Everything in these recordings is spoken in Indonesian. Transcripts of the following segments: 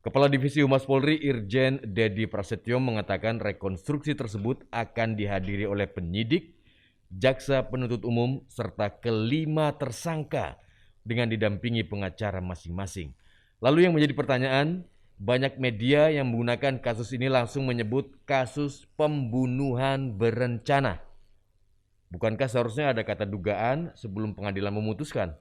Kepala Divisi Humas Polri Irjen Dedi Prasetyo mengatakan rekonstruksi tersebut akan dihadiri oleh penyidik, jaksa penuntut umum, serta kelima tersangka dengan didampingi pengacara masing-masing. Lalu yang menjadi pertanyaan, banyak media yang menggunakan kasus ini langsung menyebut kasus pembunuhan berencana. Bukankah seharusnya ada kata dugaan sebelum pengadilan memutuskan?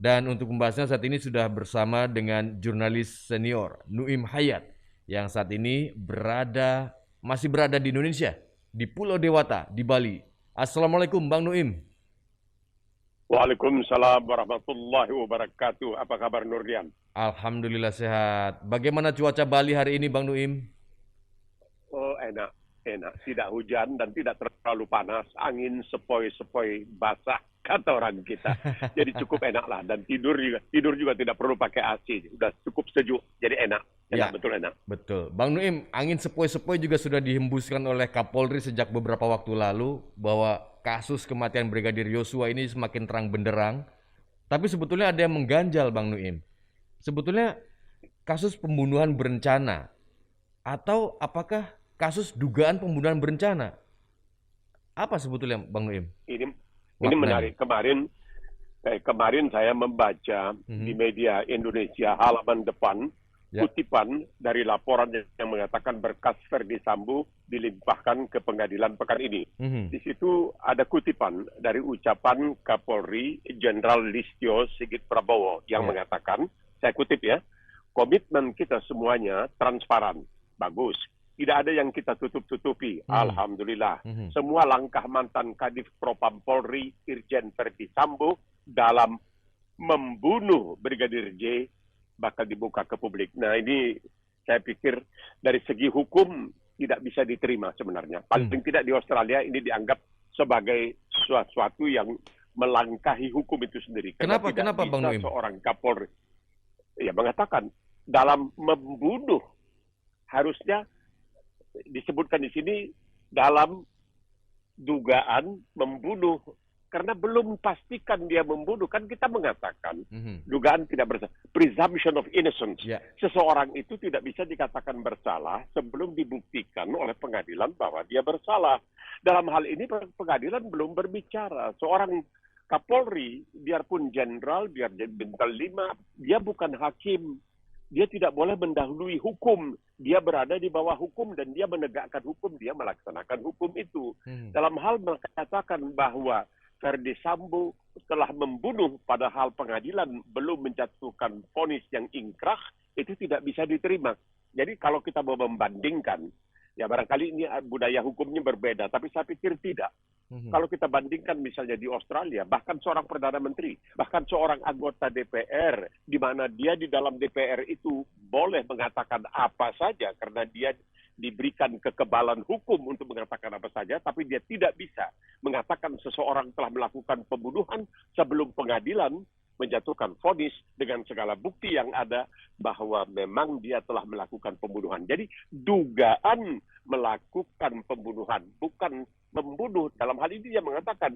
Dan untuk membahasnya saat ini sudah bersama dengan jurnalis senior Nuim Hayat yang saat ini masih berada di Indonesia, di Pulau Dewata, di Bali. Assalamualaikum Bang Nuim. Waalaikumsalam warahmatullahi wabarakatuh. Apa kabar Nurdian? Alhamdulillah sehat. Bagaimana cuaca Bali hari ini Bang Nuim? Oh enak. Tidak hujan dan tidak terlalu panas. Angin sepoi-sepoi basah kata orang kita. Jadi cukup enak lah. Dan tidur juga tidak perlu pakai AC. Sudah cukup sejuk. Jadi enak. Betul enak. Betul. Bang Nuim, angin sepoi-sepoi juga sudah dihembuskan oleh Kapolri sejak beberapa waktu lalu bahwa kasus kematian Brigadir Yosua ini semakin terang benderang. Tapi sebetulnya ada yang mengganjal Bang Nuim. Sebetulnya kasus pembunuhan berencana atau apakah kasus dugaan pembunuhan berencana? Apa sebetulnya Bang Nuim? Ini menarik. Kemarin saya membaca di media Indonesia halaman depan kutipan dari laporan yang mengatakan berkas Ferdi Sambo dilimpahkan ke pengadilan pekan ini. Di situ ada kutipan dari ucapan Kapolri Jenderal Listio Sigit Prabowo yang mengatakan, saya kutip ya, komitmen kita semuanya transparan, bagus. Tidak ada yang kita tutup-tutupi, alhamdulillah. Semua langkah mantan Kadif Propam Polri Irjen Ferdi Sambo dalam membunuh Brigadir J bakal dibuka ke publik. Nah ini saya pikir dari segi hukum tidak bisa diterima sebenarnya. Paling tidak di Australia ini dianggap sebagai sesuatu yang melangkahi hukum itu sendiri. Kenapa Bang Nuim? Seorang Kapolri mengatakan dalam membunuh harusnya disebutkan di sini dalam dugaan membunuh. Karena belum pastikan dia membunuh. Kan kita mengatakan dugaan tidak bersalah. Presumption of innocence. Seseorang itu tidak bisa dikatakan bersalah sebelum dibuktikan oleh pengadilan bahwa dia bersalah. Dalam hal ini pengadilan belum berbicara. Seorang Kapolri, biarpun jenderal, biar bintang 5, dia bukan hakim. Dia tidak boleh mendahului hukum. Dia berada di bawah hukum dan dia menegakkan hukum. Dia melaksanakan hukum itu. Dalam hal mengatakan bahwa Ferdi Sambo telah membunuh padahal pengadilan belum menjatuhkan vonis yang ingkrah, itu tidak bisa diterima. Jadi kalau kita mau membandingkan, ya barangkali ini budaya hukumnya berbeda, tapi saya pikir tidak. Kalau kita bandingkan misalnya di Australia, bahkan seorang Perdana Menteri, bahkan seorang anggota DPR, di mana dia di dalam DPR itu boleh mengatakan apa saja karena dia diberikan kekebalan hukum untuk mengatakan apa saja, tapi dia tidak bisa mengatakan seseorang telah melakukan pembunuhan sebelum pengadilan menjatuhkan vonis dengan segala bukti yang ada bahwa memang dia telah melakukan pembunuhan. Jadi dugaan melakukan pembunuhan, bukan membunuh. Dalam hal ini dia mengatakan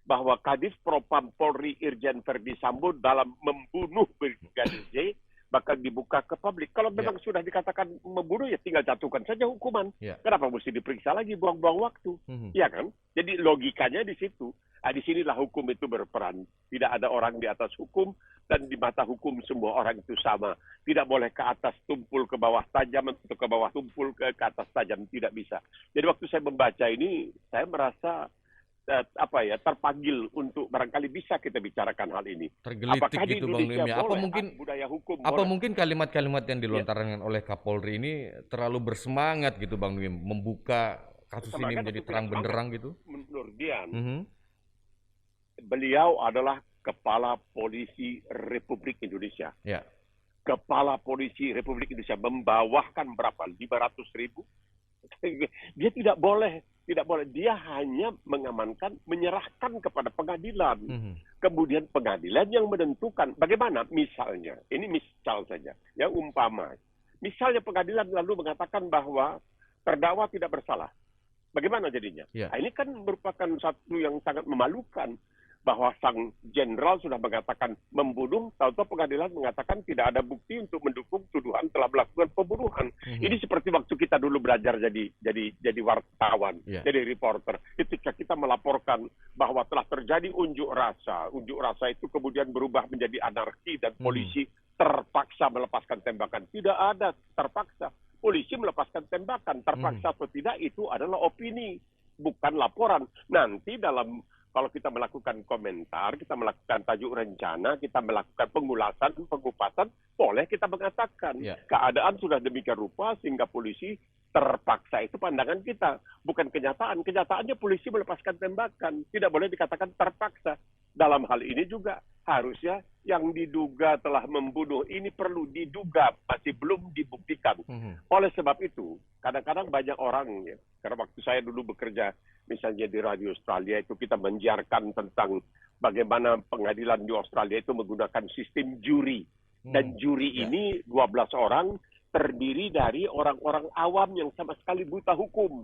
bahwa Kadif Propam Polri Irjen Ferdi Sambo dalam membunuh Brigadir J bakal dibuka ke publik. Kalau memang sudah dikatakan membunuh, ya tinggal jatuhkan saja hukuman. Kenapa mesti diperiksa lagi, buang-buang waktu? Ya kan? Jadi logikanya di situ. Di sinilah hukum itu berperan. Tidak ada orang di atas hukum, dan di mata hukum semua orang itu sama. Tidak boleh ke atas tumpul ke bawah tajam, atau ke bawah tumpul ke atas tajam. Tidak bisa. Jadi waktu saya membaca ini, saya merasa terpanggil untuk barangkali bisa kita bicarakan hal ini. Tergelitik gitu Bang Nuim ya. Budaya hukum apa mungkin kalimat-kalimat yang dilontarkan oleh Kapolri ini terlalu bersemangat gitu Bang Nuim, membuka kasus ini menjadi terang benderang gitu? Menurut Dian, beliau adalah Kepala Polisi Republik Indonesia. Kepala Polisi Republik Indonesia membawahkan berapa? 500.000? Dia tidak boleh. Dia hanya mengamankan, menyerahkan kepada pengadilan. Kemudian pengadilan yang menentukan bagaimana. Misalnya, ini misal saja, yang umpama. Misalnya pengadilan lalu mengatakan bahwa terdakwa tidak bersalah. Bagaimana jadinya? Nah, ini kan merupakan satu yang sangat memalukan. Bahwa sang jenderal sudah mengatakan membunuh, tahu-tahu pengadilan mengatakan tidak ada bukti untuk mendukung tuduhan telah melakukan pembunuhan. Ini seperti waktu kita dulu belajar jadi wartawan, jadi reporter. Ketika kita melaporkan bahwa telah terjadi unjuk rasa itu kemudian berubah menjadi anarki dan polisi terpaksa melepaskan tembakan. Tidak ada terpaksa. Polisi melepaskan tembakan, terpaksa atau tidak itu adalah opini, bukan laporan. Nanti kalau kita melakukan komentar, kita melakukan tajuk rencana, kita melakukan pengupasan, boleh kita mengatakan keadaan sudah demikian rupa sehingga polisi terpaksa. Itu pandangan kita, bukan kenyataan. Kenyataannya polisi melepaskan tembakan, tidak boleh dikatakan terpaksa. Dalam hal ini juga harusnya yang diduga telah membunuh ini perlu diduga, masih belum dibuktikan. Oleh sebab itu, kadang-kadang banyak orang, ya, karena waktu saya dulu bekerja misalnya di Radio Australia itu kita menyiarkan tentang bagaimana pengadilan di Australia itu menggunakan sistem juri. Dan juri ini 12 orang terdiri dari orang-orang awam yang sama sekali buta hukum.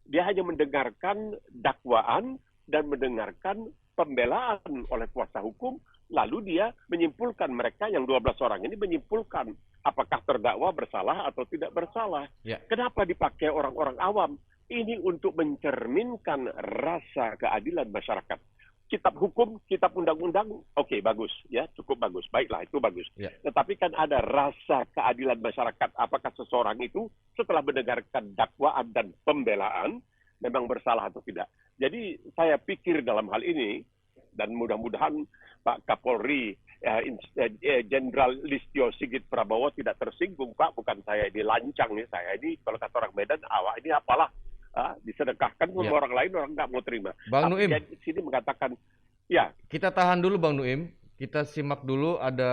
Dia hanya mendengarkan dakwaan dan mendengarkan pembelaan oleh kuasa hukum, lalu dia menyimpulkan, mereka yang 12 orang ini menyimpulkan apakah terdakwa bersalah atau tidak bersalah. Kenapa dipakai orang-orang awam? Ini untuk mencerminkan rasa keadilan masyarakat. Kitab hukum, kitab undang-undang, oke, bagus, ya, cukup bagus, baiklah, itu bagus. Tetapi kan ada rasa keadilan masyarakat. Apakah seseorang itu setelah mendengarkan dakwaan dan pembelaan memang bersalah atau tidak? Jadi saya pikir dalam hal ini, dan mudah-mudahan Pak Kapolri, Jenderal Listio Sigit Prabowo tidak tersinggung, Pak, bukan saya ini lancang, ya, saya ini kalau kata orang Medan, awak ini apalah, disedekahkan sama orang lain, orang nggak mau terima. Bang Nuim, di sini mengatakan, ya. Kita tahan dulu Bang Nuim, kita simak dulu ada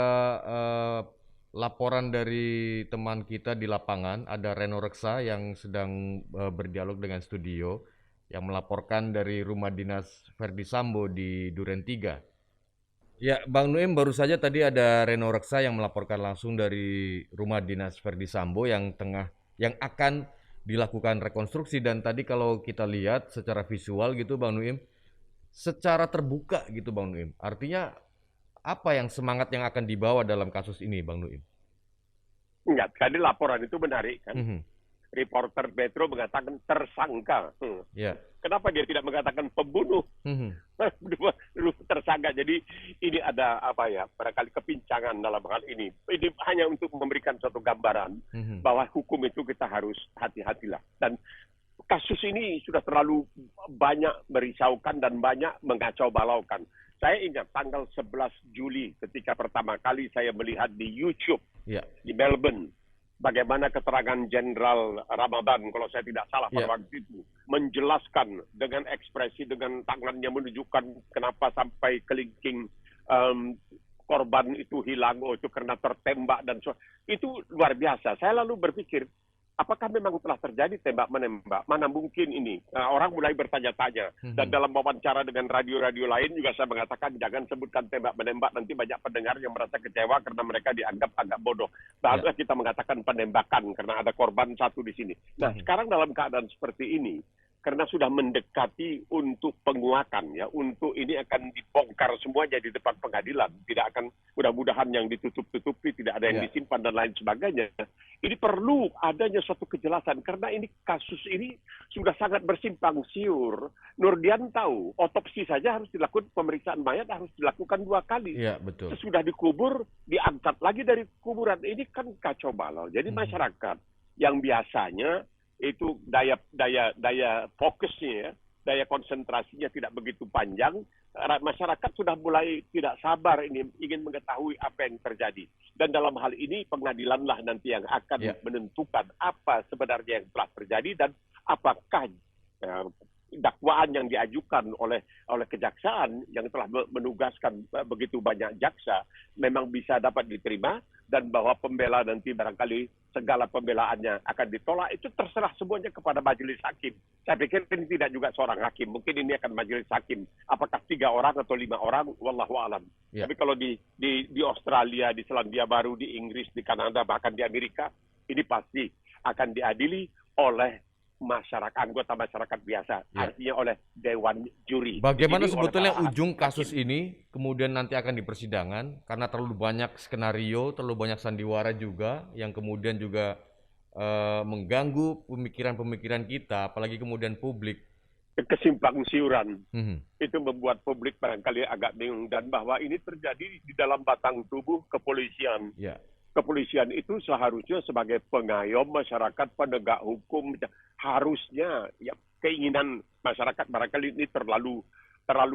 laporan dari teman kita di lapangan, ada Reno Reksa yang sedang berdialog dengan studio, yang melaporkan dari rumah dinas Verdi Sambo di Duren 3. Ya, Bang Nuim, baru saja tadi ada Reno Reksa yang melaporkan langsung dari rumah dinas Verdi Sambo yang akan dilakukan rekonstruksi. Dan tadi kalau kita lihat secara visual gitu Bang Nuim, secara terbuka gitu Bang Nuim. Artinya apa yang semangat yang akan dibawa dalam kasus ini Bang Nuim? Enggak, tadi laporan itu menarik kan. Reporter Metro mengatakan tersangka. Kenapa dia tidak mengatakan pembunuh? Tersangka. Jadi ini ada barangkali kepincangan dalam hal ini. Ini hanya untuk memberikan suatu gambaran bahwa hukum itu kita harus hati-hatilah. Dan kasus ini sudah terlalu banyak merisaukan dan banyak mengacau balaukan. Saya ingat tanggal 11 Juli ketika pertama kali saya melihat di YouTube di Melbourne bagaimana keterangan Jenderal Ramadan, kalau saya tidak salah pada waktu itu, menjelaskan dengan ekspresi, dengan tangannya menunjukkan kenapa sampai kelingking korban itu hilang, itu karena tertembak dan itu luar biasa. Saya lalu berpikir, apakah memang telah terjadi tembak-menembak? Mana mungkin ini? Orang mulai bertanya-tanya. Dan dalam wawancara dengan radio-radio lain juga saya mengatakan jangan sebutkan tembak-menembak, nanti banyak pendengar yang merasa kecewa karena mereka dianggap agak bodoh. Barulah kita mengatakan penembakan karena ada korban satu di sini. Nah, sekarang dalam keadaan seperti ini, karena sudah mendekati untuk penguakan, ya, untuk ini akan dibongkar semuanya di depan pengadilan, tidak akan mudah-mudahan yang ditutup-tutupi, tidak ada yang disimpan dan lain sebagainya. Ini perlu adanya suatu kejelasan karena ini kasus ini sudah sangat bersimpang siur. Nurdian tahu otopsi saja harus dilakukan, pemeriksaan mayat harus dilakukan 2 kali. Betul. Sesudah dikubur, diangkat lagi dari kuburan. Ini kan kacau balau. Jadi masyarakat yang biasanya itu daya fokusnya, ya, daya konsentrasinya tidak begitu panjang, masyarakat sudah mulai tidak sabar ini ingin mengetahui apa yang terjadi. Dan dalam hal ini pengadilanlah nanti yang akan menentukan apa sebenarnya yang telah terjadi dan apakah dakwaan yang diajukan oleh kejaksaan yang telah menugaskan begitu banyak jaksa memang bisa dapat diterima, dan bahwa pembela nanti barangkali segala pembelaannya akan ditolak, itu terserah semuanya kepada majelis hakim. Saya pikir ini tidak juga seorang hakim, mungkin ini akan majelis hakim. Apakah 3 orang atau 5 orang, wallahu alam. Tapi kalau di Australia, di Selandia Baru, di Inggris, di Kanada, bahkan di Amerika, ini pasti akan diadili oleh masyarakat, anggota masyarakat biasa, Ya. artinya oleh dewan juri. Bagaimana Di sini oleh sebetulnya para ujung hakim. kasus ini kemudian nanti akan di persidangan karena terlalu banyak skenario, terlalu banyak sandiwara juga yang kemudian juga mengganggu pemikiran-pemikiran kita, apalagi kemudian publik. Kesimpang siuran Mhm. itu membuat publik barangkali agak bingung, dan bahwa ini terjadi di dalam batang tubuh kepolisian. Ya, Kepolisian itu seharusnya sebagai pengayom masyarakat, penegak hukum, harusnya ya keinginan masyarakat barangkali ini terlalu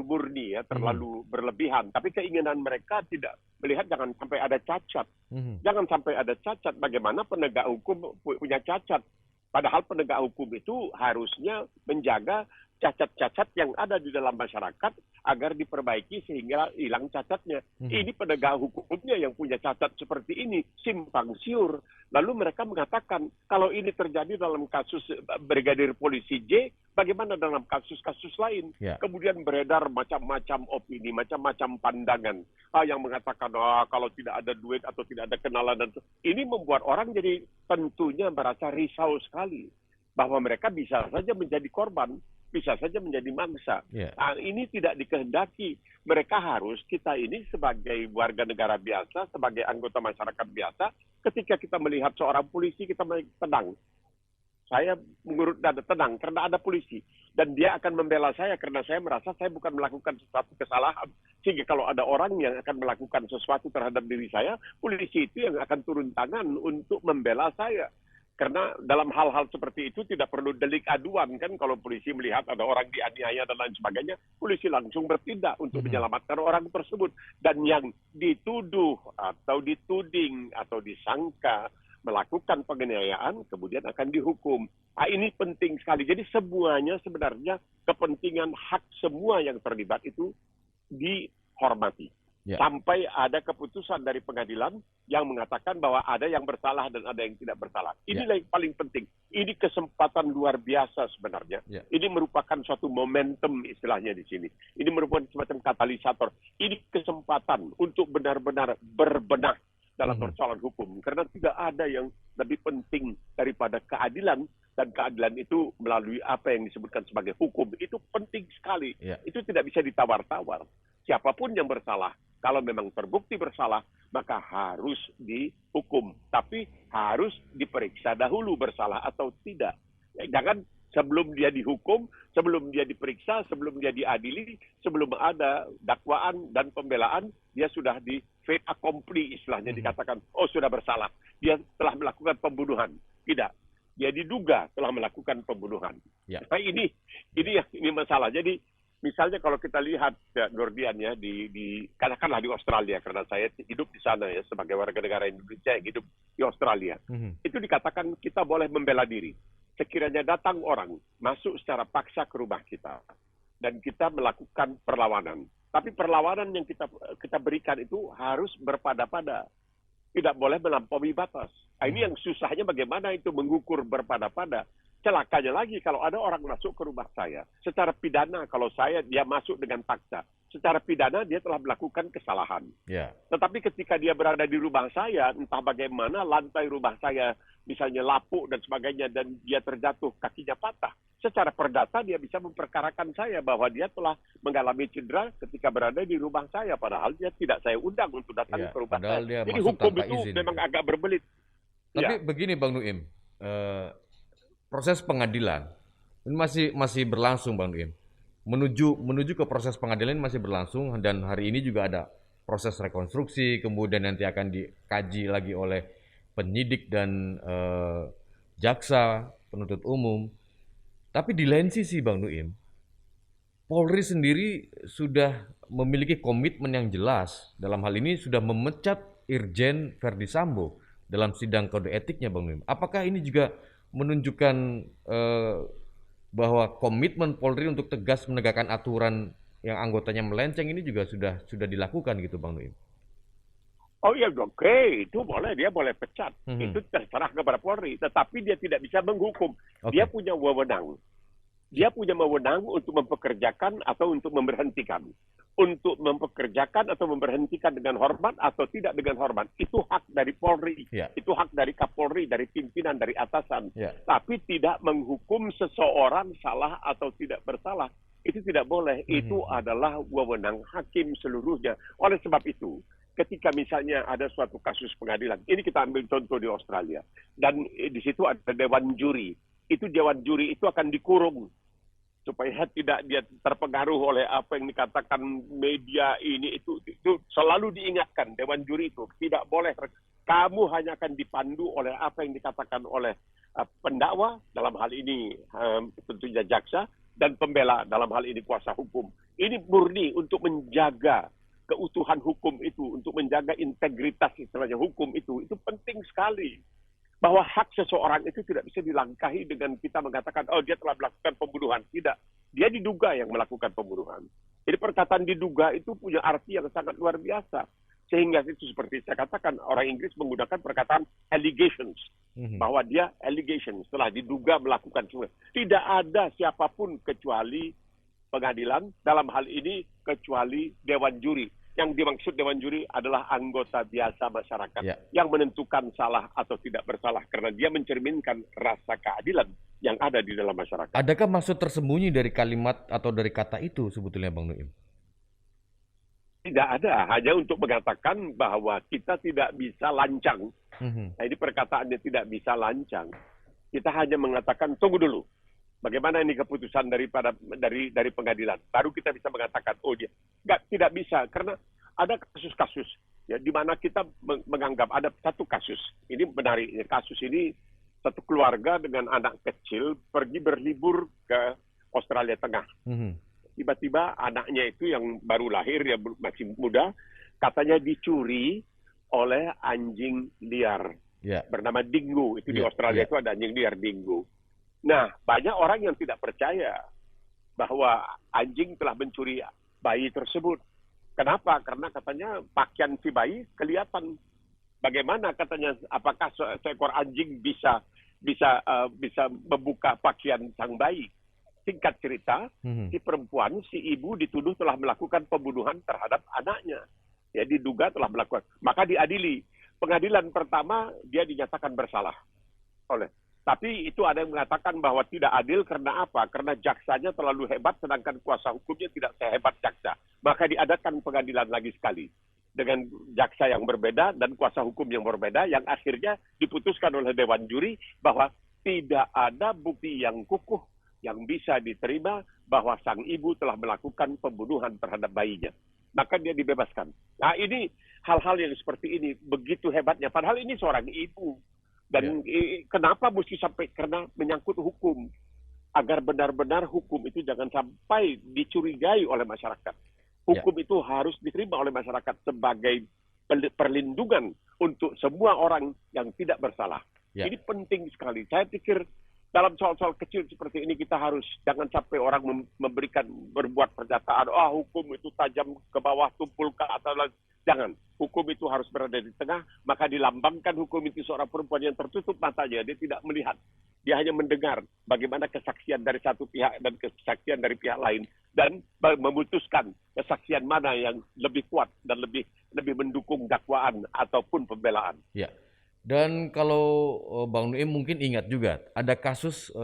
murni ya, terlalu berlebihan. Tapi keinginan mereka tidak melihat jangan sampai ada cacat. Mhm. Jangan sampai ada cacat. Bagaimana penegak hukum punya cacat? Padahal penegak hukum itu harusnya menjaga cacat-cacat yang ada di dalam masyarakat agar diperbaiki sehingga hilang cacatnya. Ini penegak hukumnya yang punya cacat seperti ini, simpang siur. Lalu mereka mengatakan, kalau ini terjadi dalam kasus Brigadir Polisi J, bagaimana dalam kasus-kasus lain? Ya. Kemudian beredar macam-macam opini, macam-macam pandangan. Yang mengatakan, kalau tidak ada duit atau tidak ada kenalan. Ini membuat orang jadi tentunya merasa risau sekali. Bahwa mereka bisa saja menjadi korban, bisa saja menjadi mangsa. Ya. Ini tidak dikehendaki. Mereka harus, kita ini sebagai warga negara biasa, sebagai anggota masyarakat biasa, ketika kita melihat seorang polisi, kita tenang. Saya mengurut dada tenang karena ada polisi. Dan dia akan membela saya karena saya merasa saya bukan melakukan sesuatu kesalahan. Sehingga kalau ada orang yang akan melakukan sesuatu terhadap diri saya, polisi itu yang akan turun tangan untuk membela saya. Karena dalam hal-hal seperti itu tidak perlu delik aduan kan, kalau polisi melihat ada orang dianiaya dan lain sebagainya, polisi langsung bertindak untuk menyelamatkan orang tersebut. Dan yang dituduh atau dituding atau disangka melakukan penganiayaan kemudian akan dihukum. Ini penting sekali. Jadi semuanya sebenarnya kepentingan hak semua yang terlibat itu dihormati. Ya. Sampai ada keputusan dari pengadilan yang mengatakan bahwa ada yang bersalah dan ada yang tidak bersalah. Inilah yang paling penting. Ini kesempatan luar biasa sebenarnya. Ya. Ini merupakan suatu momentum istilahnya di sini. Ini merupakan semacam katalisator. Ini kesempatan untuk benar-benar berbenah dalam persoalan hukum. Karena tidak ada yang lebih penting daripada keadilan. Dan keadilan itu melalui apa yang disebutkan sebagai hukum. Itu penting sekali. Ya. Itu tidak bisa ditawar-tawar. Siapapun yang bersalah, kalau memang terbukti bersalah, maka harus dihukum. Tapi harus diperiksa dahulu bersalah atau tidak. Jangan sebelum dia dihukum, sebelum dia diperiksa, sebelum dia diadili, sebelum ada dakwaan dan pembelaan, dia sudah di fait accompli istilahnya dikatakan, oh sudah bersalah. Dia telah melakukan pembunuhan. Tidak. Dia diduga telah melakukan pembunuhan. Ya. Nah, ini masalah. Jadi misalnya kalau kita lihat ya, Nurdian ya katakanlah di Australia, karena saya hidup di sana ya sebagai warga negara Indonesia yang hidup di Australia. Itu dikatakan kita boleh membela diri. Sekiranya datang orang masuk secara paksa ke rumah kita dan kita melakukan perlawanan. Tapi perlawanan yang kita berikan itu harus berpada-pada. Tidak boleh melampaui batas. Ini yang susahnya bagaimana itu mengukur berpada-pada. Celakanya lagi kalau ada orang masuk ke rumah saya. Secara pidana kalau dia masuk dengan paksa. Secara pidana dia telah melakukan kesalahan. Ya. Tetapi ketika dia berada di rumah saya, entah bagaimana lantai rumah saya misalnya lapuk dan sebagainya dan dia terjatuh kakinya patah. Secara perdata dia bisa memperkarakan saya bahwa dia telah mengalami cedera ketika berada di rumah saya. Padahal dia tidak saya undang untuk datang ke rumah padahal saya. dia Jadi masuk hukum tanpa itu izin. memang agak berbelit. Tapi begini Bang Nuim, proses pengadilan ini masih berlangsung Bang Nuim. Menuju ke proses pengadilan ini masih berlangsung dan hari ini juga ada proses rekonstruksi, kemudian nanti akan dikaji lagi oleh penyidik dan jaksa penuntut umum. Tapi di lain sisi Bang Nuim, Polri sendiri sudah memiliki komitmen yang jelas dalam hal ini sudah memecat Irjen Verdi Sambo dalam sidang kode etiknya Bang Nuim. Apakah ini juga menunjukkan bahwa komitmen Polri untuk tegas menegakkan aturan yang anggotanya melenceng ini juga sudah dilakukan gitu Bang Nuim? Oh iya, oke, itu boleh, dia boleh pecat. Itu terserah kepada Polri, tetapi dia tidak bisa menghukum. Oke. Dia punya wewenang. Dia punya wewenang untuk mempekerjakan atau untuk memberhentikan. Untuk mempekerjakan atau memberhentikan dengan hormat atau tidak dengan hormat. Itu hak dari Polri. Ya. Itu hak dari Kapolri, dari pimpinan, dari atasan. Ya. Tapi tidak menghukum seseorang salah atau tidak bersalah. Itu tidak boleh. Itu adalah wewenang hakim seluruhnya. Oleh sebab itu, ketika misalnya ada suatu kasus pengadilan, ini kita ambil contoh di Australia, dan di situ ada dewan juri. Itu dewan juri itu akan dikurung supaya tidak dia terpengaruh oleh apa yang dikatakan media ini itu selalu diingatkan dewan juri itu tidak boleh, kamu hanya akan dipandu oleh apa yang dikatakan oleh pendakwa dalam hal ini tentunya jaksa dan pembela dalam hal ini kuasa hukum. Ini murni untuk menjaga keutuhan hukum itu, untuk menjaga integritas istilahnya hukum itu penting sekali. Bahwa hak seseorang itu tidak bisa dilangkahi dengan kita mengatakan, oh dia telah melakukan pembunuhan. Tidak. Dia diduga yang melakukan pembunuhan. Jadi perkataan diduga itu punya arti yang sangat luar biasa. Sehingga itu seperti saya katakan, orang Inggris menggunakan perkataan allegations. Bahwa dia allegations, setelah diduga melakukan semua. Tidak ada siapapun kecuali pengadilan, dalam hal ini kecuali dewan juri. Yang dimaksud dewan juri adalah anggota biasa masyarakat yang menentukan salah atau tidak bersalah karena dia mencerminkan rasa keadilan yang ada di dalam masyarakat. Adakah maksud tersembunyi dari kalimat atau dari kata itu sebetulnya Bang Nuim? Tidak ada, hanya untuk mengatakan bahwa kita tidak bisa lancang. Nah, ini perkataannya tidak bisa lancang. Kita hanya mengatakan tunggu dulu. Bagaimana ini keputusan dari pengadilan? Baru kita bisa mengatakan, oh dia tidak bisa karena ada kasus-kasus ya di mana kita menganggap ada satu kasus. Ini menarik, kasus ini satu keluarga dengan anak kecil pergi berlibur ke Australia Tengah. Tiba-tiba anaknya itu yang baru lahir, ya masih muda, katanya dicuri oleh anjing liar bernama dingo. Itu di Australia itu ada anjing liar dingo. Nah, banyak orang yang tidak percaya bahwa anjing telah mencuri bayi tersebut. Kenapa? Karena katanya pakaian si bayi kelihatan. Bagaimana katanya? Apakah seekor anjing bisa membuka pakaian sang bayi? Singkat cerita, si perempuan, si ibu dituduh telah melakukan pembunuhan terhadap anaknya. Ya, diduga telah melakukan. Maka diadili. Pengadilan pertama dia dinyatakan bersalah Tapi itu ada yang mengatakan bahwa tidak adil karena apa? Karena jaksanya terlalu hebat sedangkan kuasa hukumnya tidak sehebat jaksa. Maka diadakan pengadilan lagi sekali dengan jaksa yang berbeda dan kuasa hukum yang berbeda yang akhirnya diputuskan oleh dewan juri bahwa tidak ada bukti yang kukuh yang bisa diterima bahwa sang ibu telah melakukan pembunuhan terhadap bayinya. Maka dia dibebaskan. Nah, ini hal-hal yang seperti ini begitu hebatnya. Padahal ini seorang ibu. Dan kenapa mesti sampai karena menyangkut hukum agar benar-benar hukum itu jangan sampai dicurigai oleh masyarakat. Hukum itu harus diterima oleh masyarakat sebagai perlindungan untuk semua orang yang tidak bersalah. Ini penting sekali. Saya pikir dalam soal-soal kecil seperti ini kita harus jangan sampai orang berbuat pernyataan, hukum itu tajam ke bawah, tumpul ke atas. Jangan. Hukum itu harus berada di tengah, maka dilambangkan hukum itu seorang perempuan yang tertutup matanya. Dia tidak melihat. Dia hanya mendengar bagaimana kesaksian dari satu pihak dan kesaksian dari pihak lain. Dan memutuskan kesaksian mana yang lebih kuat dan lebih mendukung dakwaan ataupun pembelaan. Ya. Dan kalau Bang Nuim mungkin ingat juga, ada kasus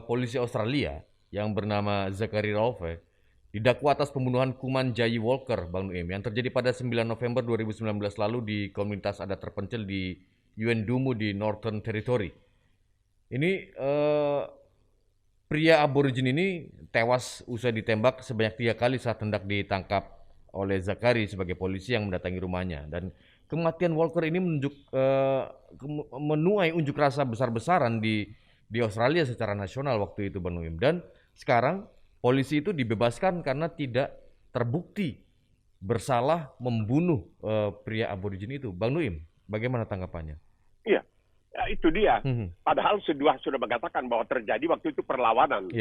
polisi Australia yang bernama Zachary Rolfe didakwa atas pembunuhan Kuman Jayi Walker, Bang Nuim, yang terjadi pada 9 November 2019 lalu di komunitas adat terpencil di Yuendumu di Northern Territory. Ini pria aborigin ini tewas usai ditembak sebanyak 3 kali saat hendak ditangkap oleh Zachary sebagai polisi yang mendatangi rumahnya. Dan kematian Walker ini menuai unjuk rasa besar-besaran di Australia secara nasional waktu itu, Bang Nuim. Dan sekarang polisi itu dibebaskan karena tidak terbukti bersalah membunuh pria aborigin itu. Bang Nuim, bagaimana tanggapannya? Iya, itu dia. Padahal sudah mengatakan bahwa terjadi waktu itu perlawanan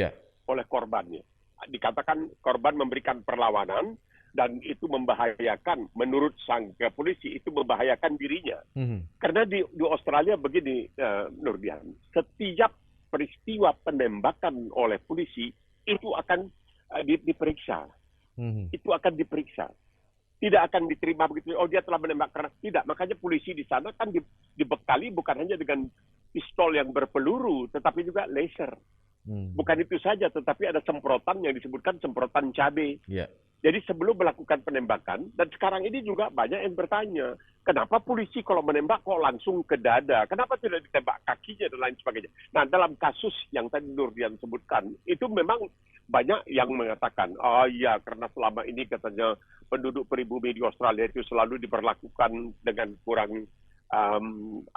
oleh korbannya. Dikatakan korban memberikan perlawanan dan itu membahayakan, menurut sang polisi itu membahayakan dirinya. Karena di Australia begini, Nurdian, setiap peristiwa penembakan oleh polisi itu akan diperiksa. Mhm. Itu akan diperiksa. Tidak akan diterima begitu, oh dia telah menembak karena tidak. Makanya polisi di sana kan dibekali bukan hanya dengan pistol yang berpeluru, tetapi juga laser. Bukan itu saja, tetapi ada semprotan yang disebutkan semprotan cabai. Ya. Jadi sebelum melakukan penembakan, dan sekarang ini juga banyak yang bertanya, kenapa polisi kalau menembak kok langsung ke dada? Kenapa tidak ditembak kakinya dan lain sebagainya? Nah, dalam kasus yang tadi Nurdian sebutkan, itu memang banyak yang mengatakan, oh iya, karena selama ini katanya penduduk pribumi di Australia itu selalu diperlakukan dengan kurang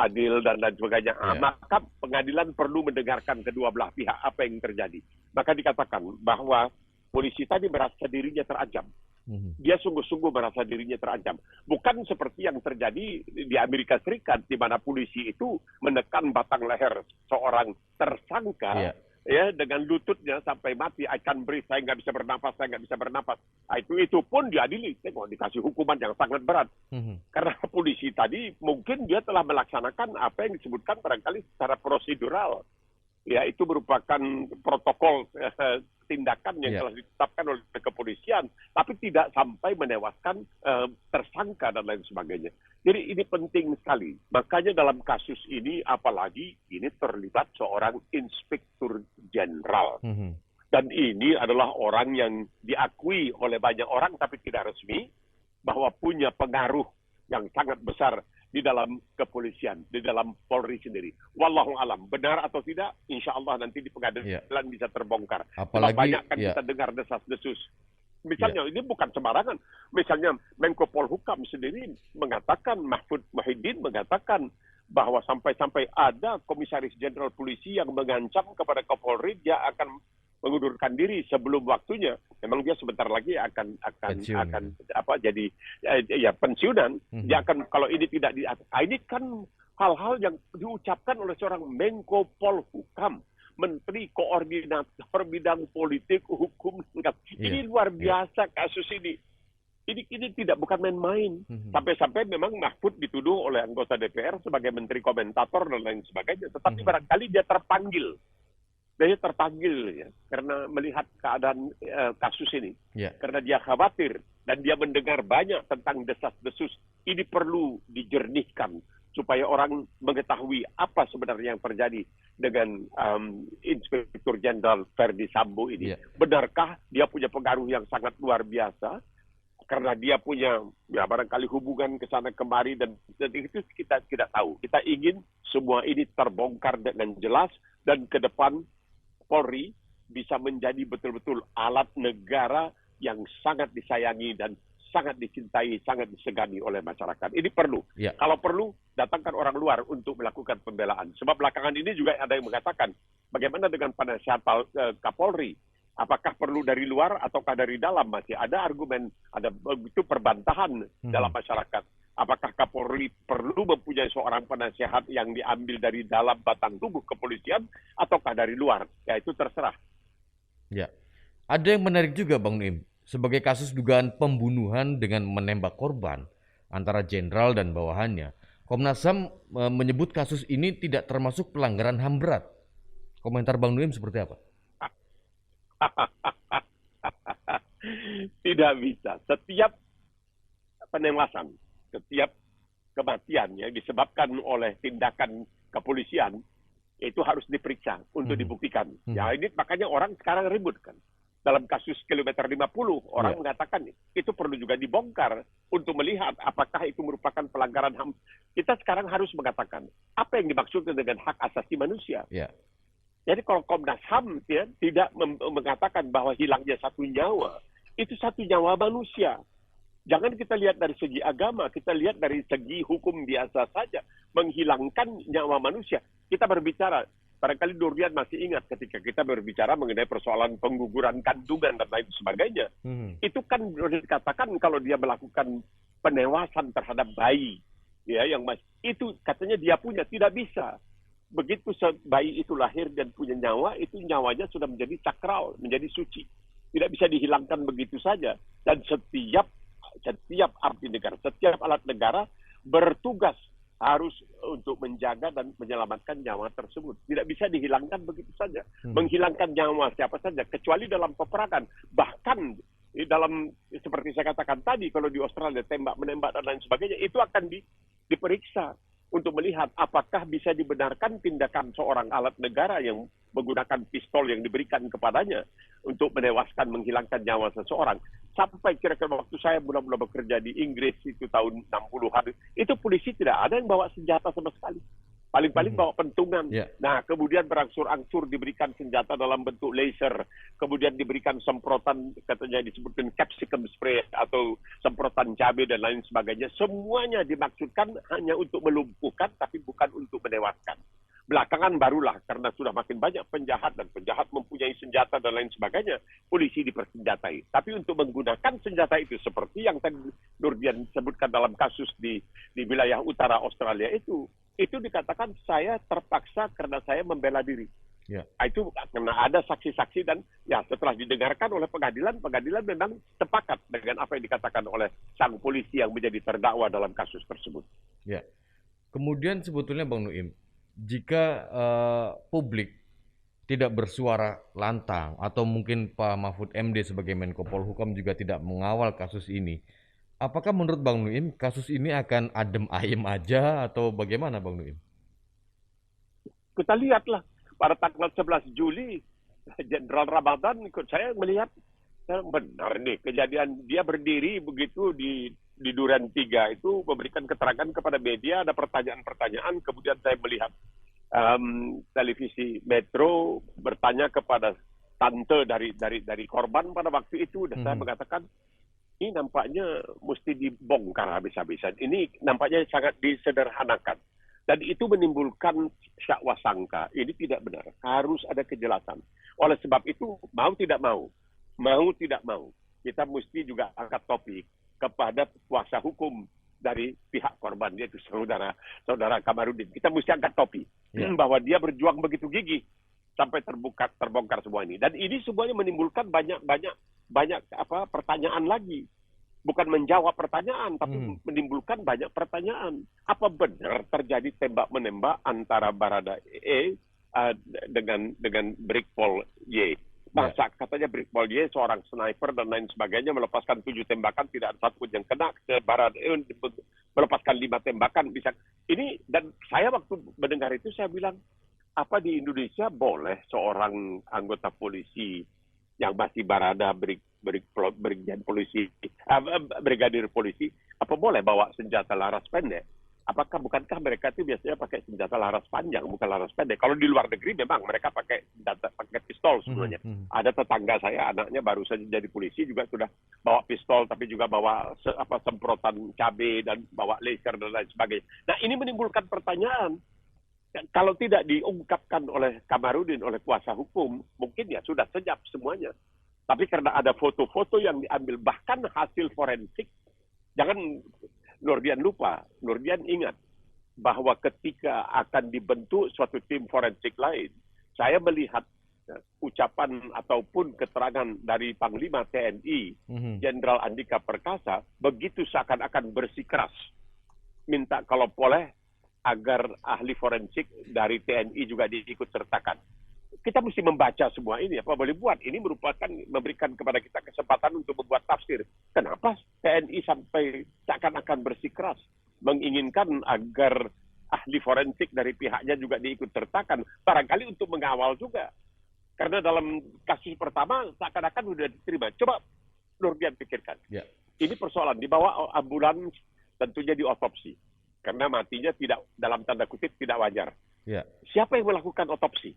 adil dan lain sebagainya. Ya. Maka pengadilan perlu mendengarkan kedua belah pihak apa yang terjadi. Maka dikatakan bahwa polisi tadi merasa dirinya terancam. Dia sungguh-sungguh merasa dirinya terancam. Bukan seperti yang terjadi di Amerika Serikat, di mana polisi itu menekan batang leher seorang tersangka, ya, dengan lututnya sampai mati. I can't breathe, saya nggak bisa bernafas, saya nggak bisa bernafas. Nah, itu pun diadili. Tengok, dikasih hukuman yang sangat berat. Karena polisi tadi mungkin dia telah melaksanakan apa yang disebutkan barangkali secara prosedural. Ya, itu merupakan protokol tindakan yang telah ditetapkan oleh kepolisian, tapi tidak sampai menewaskan tersangka dan lain sebagainya. Jadi ini penting sekali. Makanya dalam kasus ini, apalagi ini terlibat seorang inspektur jenderal. Dan ini adalah orang yang diakui oleh banyak orang, tapi tidak resmi, bahwa punya pengaruh yang sangat besar di dalam kepolisian, di dalam Polri sendiri. Wallahu alam, benar atau tidak, insya Allah nanti di pengadilan bisa terbongkar. Apalagi banyak kan kita dengar desas-desus. Misalnya, ini bukan sembarangan. Misalnya, Menko Polhukam sendiri mengatakan, Mahfud Muhyiddin mengatakan bahwa sampai-sampai ada komisaris jenderal polisi yang mengancam kepada Kapolri dia akan mengundurkan diri sebelum waktunya. Memang dia sebentar lagi akan jadi pensiunan. Dia akan, kalau ini tidak ini kan hal-hal yang diucapkan oleh seorang Menko Polhukam, Menteri Koordinator Bidang Politik Hukum. Ini luar biasa kasus ini. Ini bukan main-main. Sampai-sampai memang Mahfud dituduh oleh anggota DPR sebagai menteri komentator dan lain sebagainya. Tetapi barangkali dia terpanggil. Dia terpanggil ya, karena melihat keadaan kasus ini. Karena dia khawatir dan dia mendengar banyak tentang desas-desus. Ini perlu dijernihkan supaya orang mengetahui apa sebenarnya yang terjadi dengan Inspektur Jenderal Verdi Sambo ini. Benarkah dia punya pengaruh yang sangat luar biasa? Karena dia punya barangkali hubungan ke sana kemari dan itu kita tidak tahu. Kita ingin semua ini terbongkar dengan jelas dan ke depan Polri bisa menjadi betul-betul alat negara yang sangat disayangi dan sangat dicintai, sangat disegani oleh masyarakat. Ini perlu. Kalau perlu, datangkan orang luar untuk melakukan pembelaan. Sebab belakangan ini juga ada yang mengatakan, bagaimana dengan penasihat Kapolri? Apakah perlu dari luar ataukah dari dalam? Masih ada argumen, ada begitu perbantahan dalam masyarakat. Apakah Kapolri perlu mempunyai seorang penasihat yang diambil dari dalam batang tubuh kepolisian ataukah dari luar? Ya, itu terserah. Ya. Ada yang menarik juga Bang Nuim. Sebagai kasus dugaan pembunuhan dengan menembak korban antara jenderal dan bawahannya, Komnas HAM menyebut kasus ini tidak termasuk pelanggaran HAM berat. Komentar Bang Nuim seperti apa? Tidak bisa. Setiap penewasan, setiap kematian yang disebabkan oleh tindakan kepolisian itu harus diperiksa untuk dibuktikan. Ya, ini makanya orang sekarang ribut kan. Dalam kasus kilometer 50, orang mengatakan itu perlu juga dibongkar untuk melihat apakah itu merupakan pelanggaran HAM. Kita sekarang harus mengatakan apa yang dimaksudkan dengan hak asasi manusia. Jadi kalau Komnas HAM tidak mengatakan bahwa hilangnya satu nyawa, itu satu nyawa manusia. Jangan kita lihat dari segi agama, kita lihat dari segi hukum biasa saja. Menghilangkan nyawa manusia. Kita berbicara, barangkali Nurdian masih ingat ketika kita berbicara mengenai persoalan pengguguran kandungan dan lain sebagainya. Itu kan dikatakan kalau dia melakukan penewasan terhadap bayi, ya, yang itu katanya dia punya, tidak bisa. Begitu bayi itu lahir dan punya nyawa, itu nyawanya sudah menjadi sakral, menjadi suci. Tidak bisa dihilangkan begitu saja. Dan setiap abdi negara, setiap alat negara bertugas harus untuk menjaga dan menyelamatkan nyawa tersebut. Tidak bisa dihilangkan begitu saja. Menghilangkan nyawa siapa saja, kecuali dalam peperangan. Bahkan di dalam, seperti saya katakan tadi, kalau di Australia tembak-menembak dan lain sebagainya, itu akan diperiksa untuk melihat apakah bisa dibenarkan tindakan seorang alat negara yang menggunakan pistol yang diberikan kepadanya untuk menewaskan, menghilangkan nyawa seseorang. Sampai kira-kira waktu saya mula-mula bekerja di Inggris itu tahun 60-an, itu polisi tidak ada yang bawa senjata sama sekali. Paling-paling bawa pentungan. Ya. Nah, kemudian berangsur-angsur diberikan senjata dalam bentuk laser, kemudian diberikan semprotan, katanya disebutkan capsicum spray atau semprotan cabai dan lain sebagainya. Semuanya dimaksudkan hanya untuk melumpuhkan, tapi bukan untuk menewaskan. Belakangan barulah, karena sudah makin banyak penjahat dan penjahat mempunyai senjata dan lain sebagainya, polisi dipersenjatai. Tapi untuk menggunakan senjata itu, seperti yang tadi Nurdian sebutkan dalam kasus di wilayah utara Australia itu dikatakan saya terpaksa karena saya membela diri. Ya. Itu karena ada saksi-saksi dan ya setelah didengarkan oleh pengadilan memang sepakat dengan apa yang dikatakan oleh sang polisi yang menjadi terdakwa dalam kasus tersebut. Ya. Kemudian sebetulnya Bang Nuim, jika publik tidak bersuara lantang atau mungkin Pak Mahfud MD sebagai Menko Polhukam juga tidak mengawal kasus ini, apakah menurut Bang Nuim kasus ini akan adem ayem aja atau bagaimana Bang Nuim? Kita lihatlah pada tanggal 11 Juli Jenderal Ramadan ikut saya melihat benar nih kejadian dia berdiri begitu di Duren 3 itu memberikan keterangan kepada media, ada pertanyaan-pertanyaan, kemudian saya melihat televisi Metro bertanya kepada tante dari korban pada waktu itu, dan saya mengatakan ini nampaknya mesti dibongkar habis-habisan. Ini nampaknya sangat disederhanakan. Dan itu menimbulkan syakwa sangka. Ini tidak benar. Harus ada kejelasan. Oleh sebab itu, mau tidak mau, kita mesti juga angkat topik kepada kuasa hukum dari pihak korban, yaitu saudara Kamarudin. Kita mesti angkat topi bahwa dia berjuang begitu gigih sampai terbongkar semua ini. Dan ini semuanya menimbulkan banyak pertanyaan lagi. Bukan menjawab pertanyaan, tapi menimbulkan banyak pertanyaan. Apa benar terjadi tembak-menembak antara Barada E dengan Brigpol Y? Masa katanya Brigpol Y seorang sniper dan lain sebagainya melepaskan 7 tembakan, tidak ada satu pun yang kena. Barada E melepaskan 5 tembakan. Bisa ini, dan saya waktu mendengar itu saya bilang, apa di Indonesia boleh seorang anggota polisi yang masih Barada brigadir polisi, apa boleh bawa senjata laras pendek? Bukankah mereka itu biasanya pakai senjata laras panjang, bukan laras pendek? Kalau di luar negeri memang mereka pakai pistol sebenarnya. Ada tetangga saya, anaknya baru saja jadi polisi juga sudah bawa pistol, tapi juga bawa semprotan cabai dan bawa laser dan lain sebagainya. Nah, ini menimbulkan pertanyaan. Kalau tidak diungkapkan oleh Kamarudin, oleh kuasa hukum, mungkin ya sudah senyap semuanya. Tapi karena ada foto-foto yang diambil, bahkan hasil forensik, jangan Nurdian lupa, Nurdian ingat bahwa ketika akan dibentuk suatu tim forensik lain, saya melihat ucapan ataupun keterangan dari Panglima TNI, Jenderal Andika Perkasa, begitu seakan-akan bersikeras, minta kalau boleh agar ahli forensik dari TNI juga diikut sertakan. Kita mesti membaca semua ini, apa boleh buat. Ini merupakan memberikan kepada kita kesempatan untuk membuat tafsir. Kenapa TNI sampai seakan-akan bersikeras menginginkan agar ahli forensik dari pihaknya juga diikut sertakan. Barangkali untuk mengawal juga. Karena dalam kasus pertama seakan-akan sudah diterima. Coba Nurdian pikirkan. Ya. Ini persoalan, dibawa ambulans tentunya diotopsi. Karena matinya tidak, dalam tanda kutip, tidak wajar. Ya. Siapa yang melakukan otopsi?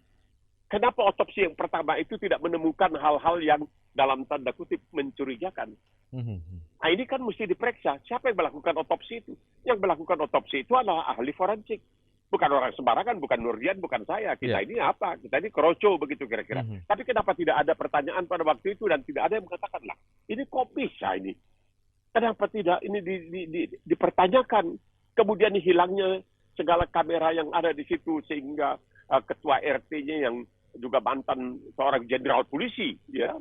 Kenapa otopsi yang pertama itu tidak menemukan hal-hal yang dalam tanda kutip mencurigakan? Nah, ini kan mesti diperiksa. Siapa yang melakukan otopsi itu? Yang melakukan otopsi itu adalah ahli forensik. Bukan orang sembarangan, bukan Nurdian, bukan saya. Kita ini apa? Kita ini keroco begitu kira-kira. Tapi kenapa tidak ada pertanyaan pada waktu itu dan tidak ada yang mengatakan, lah, ini kok bisa ini? Kenapa tidak ini dipertanyakan? Kemudian hilangnya segala kamera yang ada di situ sehingga ketua RT-nya yang juga mantan seorang jenderal polisi, ya,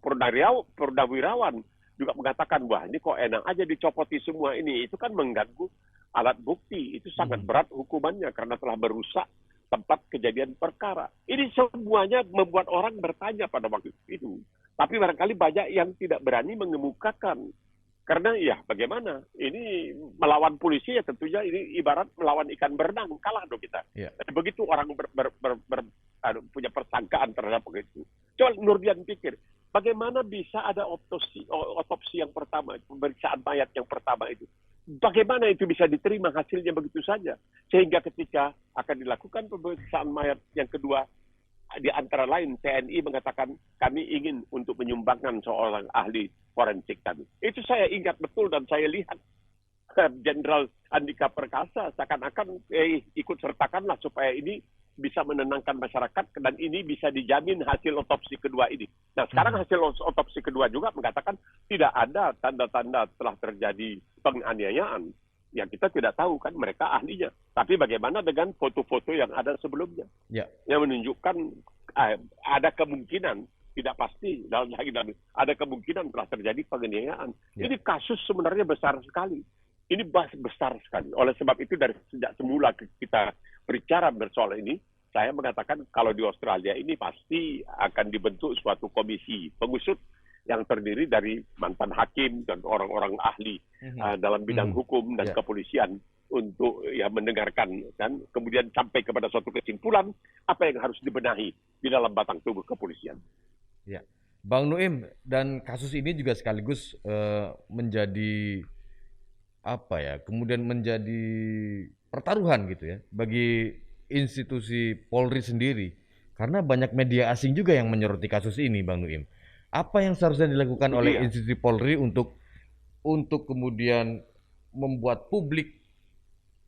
purnawirawan juga mengatakan, wah ini kok enak aja dicopoti semua ini. Itu kan mengganggu alat bukti, itu sangat berat hukumannya karena telah merusak tempat kejadian perkara. Ini semuanya membuat orang bertanya pada waktu itu. Tapi barangkali banyak yang tidak berani mengemukakan. Karena ya bagaimana? Ini melawan polisi ya tentunya ini ibarat melawan ikan berenang, kalah dong kita. Ya. Begitu orang punya persangkaan terhadap itu. Coba Nurdian pikir, bagaimana bisa ada otopsi yang pertama, pemeriksaan mayat yang pertama itu? Bagaimana itu bisa diterima hasilnya begitu saja? Sehingga ketika akan dilakukan pemeriksaan mayat yang kedua, di antara lain TNI mengatakan kami ingin untuk menyumbangkan seorang ahli forensik kami. Itu saya ingat betul dan saya lihat Jenderal Andika Perkasa seakan-akan ikut sertakanlah supaya ini bisa menenangkan masyarakat dan ini bisa dijamin hasil otopsi kedua ini. Nah sekarang hasil otopsi kedua juga mengatakan tidak ada tanda-tanda telah terjadi penganiayaan. Ya kita tidak tahu kan mereka ahlinya. Tapi bagaimana dengan foto-foto yang ada sebelumnya? Ya. Yang menunjukkan ada kemungkinan, tidak pasti, ada kemungkinan telah terjadi penganiayaan. Ya. Ini kasus sebenarnya besar sekali. Ini besar sekali. Oleh sebab itu dari sejak semula kita berbicara soal ini, saya mengatakan kalau di Australia ini pasti akan dibentuk suatu komisi pengusut yang terdiri dari mantan hakim dan orang-orang ahli dalam bidang hukum dan kepolisian untuk ya mendengarkan dan kemudian sampai kepada suatu kesimpulan apa yang harus dibenahi di dalam batang tubuh kepolisian. Ya, Bang Nuim, dan kasus ini juga sekaligus menjadi apa ya? Kemudian menjadi pertaruhan gitu ya bagi institusi Polri sendiri, karena banyak media asing juga yang menyoroti kasus ini, Bang Nuim. Apa yang seharusnya dilakukan oleh institusi Polri untuk kemudian membuat publik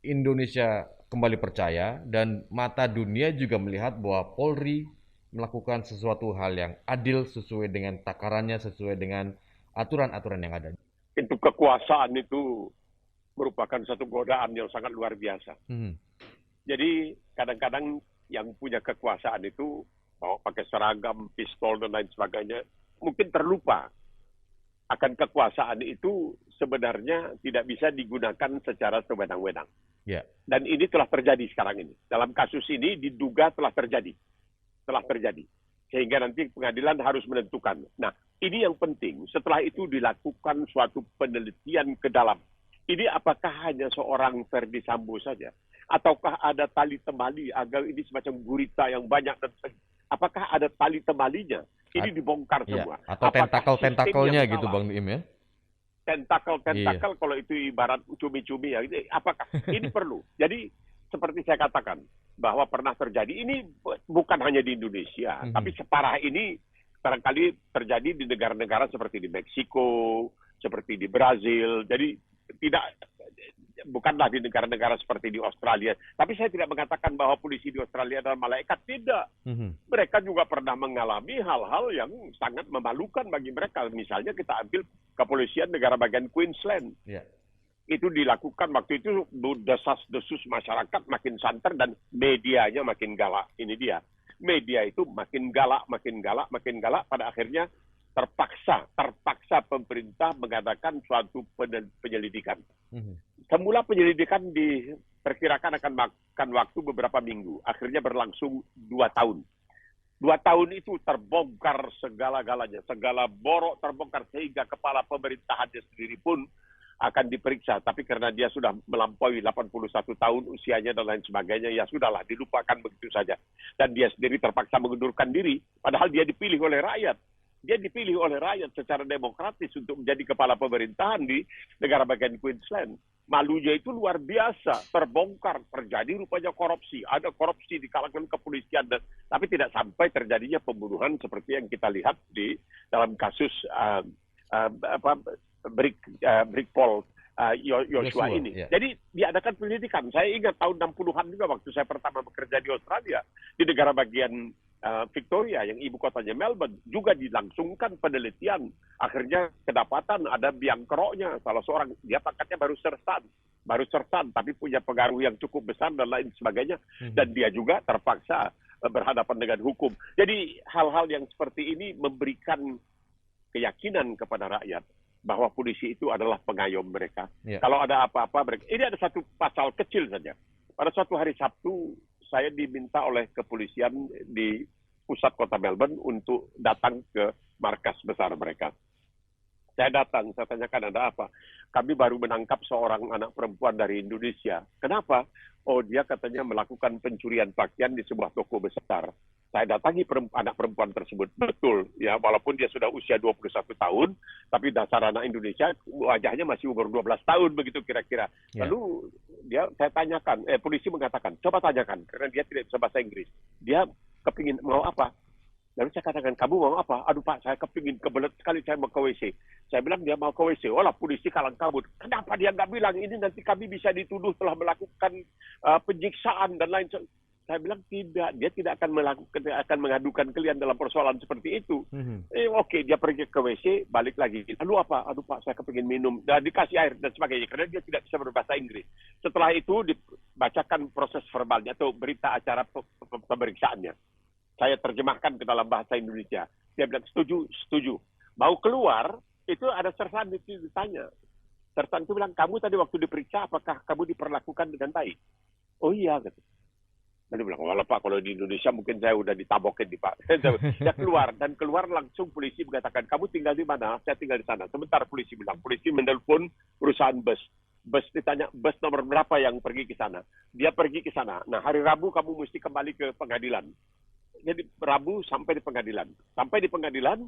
Indonesia kembali percaya dan mata dunia juga melihat bahwa Polri melakukan sesuatu hal yang adil sesuai dengan takarannya, sesuai dengan aturan-aturan yang ada. Itu kekuasaan itu merupakan satu godaan yang sangat luar biasa. Jadi kadang-kadang yang punya kekuasaan itu bawa pakai seragam, pistol dan lain sebagainya, mungkin terlupa akan kekuasaan itu sebenarnya tidak bisa digunakan secara sewenang-wenang. Yeah. Dan ini telah terjadi sekarang ini. Dalam kasus ini diduga telah terjadi. Sehingga nanti pengadilan harus menentukan. Nah, ini yang penting. Setelah itu dilakukan suatu penelitian ke dalam. Ini apakah hanya seorang Ferdi Sambo saja? Ataukah ada tali temali agar ini semacam gurita yang banyak dan apakah ada tali temalinya? Ini dibongkar semua. Atau tentakel-tentakelnya gitu Bang Nuim ya? Tentakel kalau itu ibarat cumi-cumi ya. Apakah ini perlu? Jadi seperti saya katakan bahwa pernah terjadi ini bukan hanya di Indonesia, tapi separah ini barangkali terjadi di negara-negara seperti di Meksiko, seperti di Brazil. Jadi bukanlah di negara-negara seperti di Australia. Tapi saya tidak mengatakan bahwa polisi di Australia adalah malaikat. Tidak. Mereka juga pernah mengalami hal-hal yang sangat memalukan bagi mereka. Misalnya kita ambil kepolisian negara bagian Queensland. Yeah. Itu dilakukan waktu itu desas-desus masyarakat makin santer dan medianya makin galak. Ini dia. Media itu makin galak. Pada akhirnya terpaksa pemerintah mengadakan suatu penyelidikan. Semula penyelidikan diperkirakan akan makan waktu beberapa minggu. Akhirnya berlangsung 2 tahun. 2 tahun itu terbongkar segala-galanya. Segala borok terbongkar sehingga kepala pemerintahannya sendiri pun akan diperiksa. Tapi karena dia sudah melampaui 81 tahun usianya dan lain sebagainya, ya sudahlah, dilupakan begitu saja. Dan dia sendiri terpaksa mengundurkan diri. Padahal dia dipilih oleh rakyat. Dia dipilih oleh rakyat secara demokratis untuk menjadi kepala pemerintahan di negara bagian Queensland. Malunya itu luar biasa, terbongkar, terjadi rupanya korupsi. Ada korupsi di kalangan kepolisian, tapi tidak sampai terjadinya pembunuhan seperti yang kita lihat di dalam kasus Brigpol Joshua ini. Yeah. Jadi diadakan penelitikan. Saya ingat tahun 60-an juga waktu saya pertama bekerja di Australia, di negara bagian Victoria yang ibu kotanya Melbourne, juga dilangsungkan penelitian. Akhirnya kedapatan ada biang keroknya, salah seorang, dia pangkatnya baru sersan, tapi punya pengaruh yang cukup besar dan lain sebagainya. Dan dia juga terpaksa berhadapan dengan hukum. Jadi hal-hal yang seperti ini memberikan keyakinan kepada rakyat bahwa polisi itu adalah pengayom mereka. Ya. Kalau ada apa-apa mereka. Ini ada satu pasal kecil saja. Pada suatu hari Sabtu, saya diminta oleh kepolisian di pusat kota Melbourne untuk datang ke markas besar mereka. Saya datang, saya tanyakan ada apa. Kami baru menangkap seorang anak perempuan dari Indonesia. Kenapa? Oh, dia katanya melakukan pencurian pakaian di sebuah toko besar. Saya datangi anak perempuan tersebut. Betul, ya, walaupun dia sudah usia 21 tahun, tapi dasar anak Indonesia, wajahnya masih umur 12 tahun, begitu kira-kira. Ya. Lalu saya tanyakan, polisi mengatakan, coba tanyakan, karena dia tidak bisa bahasa Inggris. Dia kepingin mau apa? Lalu saya katakan, kamu mau apa? Aduh Pak, saya kepingin kebelet sekali saya mau ke WC. Saya bilang dia mau ke WC. Oh lah, polisi kalang kabut. Kenapa dia nggak bilang? Ini nanti kami bisa dituduh telah melakukan penyiksaan dan lain. Saya bilang tidak. Dia tidak akan mengadukan kalian dalam persoalan seperti itu. Oke, dia pergi ke WC, balik lagi. Lalu apa? Aduh Pak, saya kepingin minum. Dan dikasih air dan sebagainya. Karena dia tidak bisa berbahasa Inggris. Setelah itu dibacakan proses verbalnya atau berita acara pemeriksaannya. Saya terjemahkan ke dalam bahasa Indonesia. Dia bilang, setuju, setuju. Mau keluar, itu ada sersan ditanya. Sersan itu bilang, kamu tadi waktu diperiksa, apakah kamu diperlakukan dengan baik? Oh iya, gitu. Dan dia bilang, walau Pak, kalau di Indonesia mungkin saya udah ditabokin di Pak. Dia keluar, dan keluar langsung polisi mengatakan, kamu tinggal di mana? Saya tinggal di sana. Sebentar polisi bilang, polisi menelpon perusahaan bus. Bus ditanya, bus nomor berapa yang pergi ke sana? Dia pergi ke sana. Nah, hari Rabu kamu mesti kembali ke pengadilan. Jadi Rabu sampai di pengadilan. Sampai di pengadilan,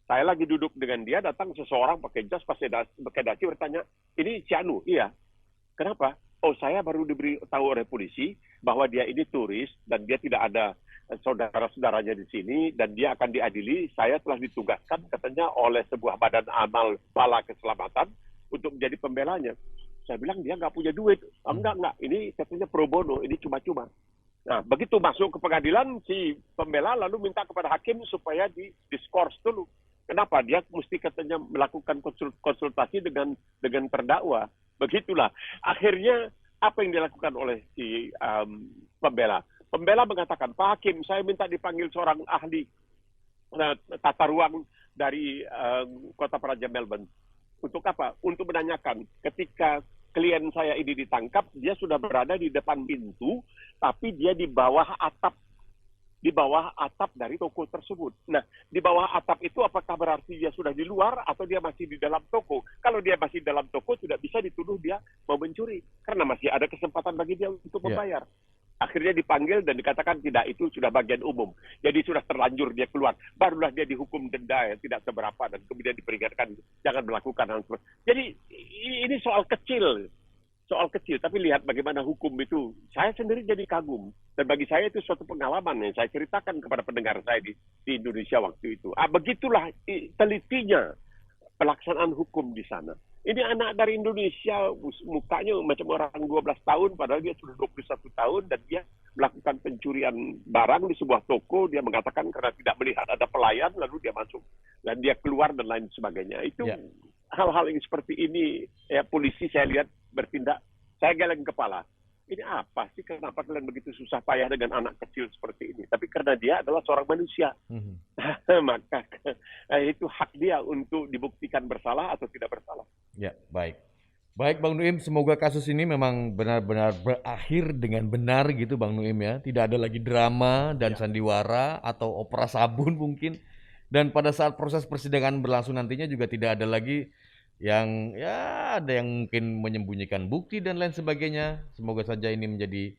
saya lagi duduk dengan dia, datang seseorang pakai jas, pakai dasi, bertanya, ini si Anu? Iya. Kenapa? Oh, saya baru diberi tahu oleh polisi bahwa dia ini turis dan dia tidak ada saudara-saudaranya di sini dan dia akan diadili. Saya telah ditugaskan katanya oleh sebuah badan amal bala keselamatan untuk menjadi pembelanya. Saya bilang dia nggak punya duit. Enggak. Ini katanya pro bono, ini cuma-cuma. Nah, begitu masuk ke pengadilan, si pembela lalu minta kepada hakim supaya diskors dulu. Kenapa? Dia mesti katanya melakukan konsultasi dengan terdakwa. Begitulah. Akhirnya, apa yang dilakukan oleh si pembela? Pembela mengatakan, Pak Hakim, saya minta dipanggil seorang ahli tata ruang dari Kota Praja Melbourne. Untuk apa? Untuk menanyakan ketika klien saya ini ditangkap, dia sudah berada di depan pintu, tapi dia di bawah atap dari toko tersebut. Nah, di bawah atap itu apakah berarti dia sudah di luar atau dia masih di dalam toko? Kalau dia masih di dalam toko, tidak bisa dituduh dia mau mencuri, karena masih ada kesempatan bagi dia untuk membayar. Akhirnya dipanggil dan dikatakan tidak, itu sudah bagian umum. Jadi sudah terlanjur dia keluar. Barulah dia dihukum denda yang tidak seberapa dan kemudian diperingatkan jangan melakukan hal seperti itu. Jadi ini soal kecil. Tapi lihat bagaimana hukum itu. Saya sendiri jadi kagum. Dan bagi saya itu suatu pengalaman yang saya ceritakan kepada pendengar saya di Indonesia waktu itu. Begitulah telitinya pelaksanaan hukum di sana. Ini anak dari Indonesia, mukanya macam orang 12 tahun, padahal dia sudah 21 tahun, dan dia melakukan pencurian barang di sebuah toko. Dia mengatakan karena tidak melihat ada pelayan, lalu dia masuk. Dan dia keluar dan lain sebagainya. Itu hal-hal yang seperti ini, polisi saya lihat bertindak, saya geleng kepala. Ini apa sih, kenapa kalian begitu susah payah dengan anak kecil seperti ini? Tapi karena dia adalah seorang manusia. Maka itu hak dia untuk dibuktikan bersalah atau tidak bersalah. Ya, baik. Baik Bang Nuim, semoga kasus ini memang benar-benar berakhir dengan benar gitu Bang Nuim ya. Tidak ada lagi drama dan sandiwara atau opera sabun mungkin. Dan pada saat proses persidangan berlangsung nantinya juga tidak ada lagi yang ada yang mungkin menyembunyikan bukti dan lain sebagainya. Semoga saja ini menjadi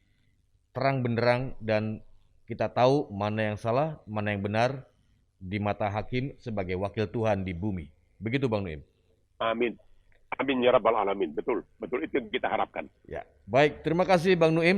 terang benderang dan kita tahu mana yang salah, mana yang benar di mata hakim sebagai wakil Tuhan di bumi. Begitu Bang Nuim. Amin. Amin ya rabbal alamin. Betul itu yang kita harapkan. Ya. Baik, terima kasih Bang Nuim.